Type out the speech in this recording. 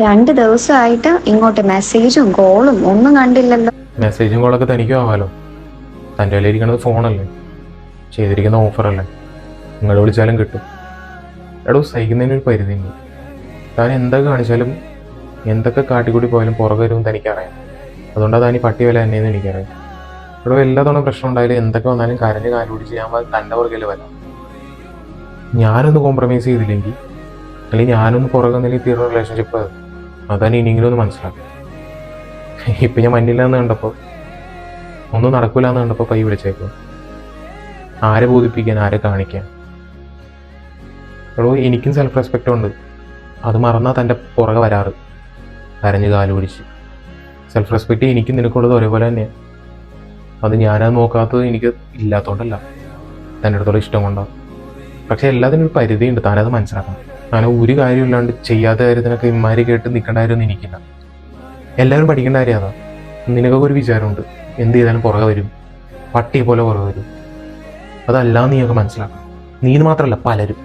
2 ദിവസമായിട്ട് ഇങ്ങോട്ട് മെസ്സേജും കോളും ഒന്നും കണ്ടില്ലല്ലോ. മെസ്സേജും കോളൊക്കെ തനിക്കും ആവാലോ. തൻ്റെ കയ്യിലിരിക്കണത് ഫോണല്ലേ, ചെയ്തിരിക്കുന്ന ഓഫറല്ലേ, നിങ്ങൾ വിളിച്ചാലും കിട്ടും. എടോ, സഹിക്കുന്നതിനൊരു പരിധിയുണ്ട്. താൻ എന്തൊക്കെ കാണിച്ചാലും എന്തൊക്കെ കാട്ടിക്കൂടി പോയാലും പുറകെ വരുമെന്ന് തനിക്കറിയാം. അതുകൊണ്ടാണ് താൻ ഈ പട്ടി വില തന്നെയെന്ന് എനിക്കറിയാം. ഇവിടെ എല്ലാ തവണ പ്രശ്നം ഉണ്ടായാലും എന്തൊക്കെ വന്നാലും കരഞ്ഞ് കാലുപിടിച്ച് ഞാൻ തൻ്റെ പുറകിൽ വരാം. ഞാനൊന്ന് കോംപ്രമൈസ് ചെയ്തില്ലെങ്കിൽ, അല്ലെങ്കിൽ ഞാനൊന്ന് പുറകെ നിന്നെങ്കിൽ തീർന്ന റിലേഷൻഷിപ്പ് അതാണ് ഇനിയെങ്കിലും ഒന്ന് മനസ്സിലാക്കുക. ഇപ്പം ഞാൻ മഞ്ഞില്ലാന്ന് കണ്ടപ്പോൾ, ഒന്നും നടക്കില്ല എന്ന് കണ്ടപ്പോൾ പൈ വിളിച്ചേക്കും. ആരെ ബോധിപ്പിക്കാൻ, ആരെ കാണിക്കാൻ? എടോ, എനിക്കും സെൽഫ് റെസ്പെക്റ്റ് ഉണ്ട്. അത് മറന്നാൽ തൻ്റെ പുറകെ വരാറ്, കരഞ്ഞ് കാല് പിടിച്ച്. സെൽഫ് റെസ്പെക്റ്റ് എനിക്കും നിനക്കുള്ളത് ഒരേപോലെ തന്നെയാണ്. അത് ഞാനത് നോക്കാത്തത് എനിക്ക് ഇല്ലാത്തതുകൊണ്ടല്ല, തൻ്റെ അടുത്തുള്ള ഇഷ്ടം കൊണ്ടാണ്. പക്ഷെ എല്ലാത്തിനും ഒരു പരിധിയുണ്ട്, താനത് മനസ്സിലാക്കണം. ഞാൻ ഒരു കാര്യമില്ലാണ്ട് ചെയ്യാത്ത കാര്യത്തിനൊക്കെ ഇമാരി കേട്ട് നിൽക്കേണ്ട കാര്യമൊന്നും എനിക്കില്ല. എല്ലാവരും പഠിക്കേണ്ട കാര്യം അതാ. നിനക്കൊക്കെ ഒരു വിചാരമുണ്ട്, എന്ത് ചെയ്താലും പുറകെ വരും, പട്ടിയെ പോലെ പുറകെ വരും. അതല്ലാന്ന് നീയൊക്കെ മനസ്സിലാക്കണം. നീ മാത്രമല്ല, പലരും.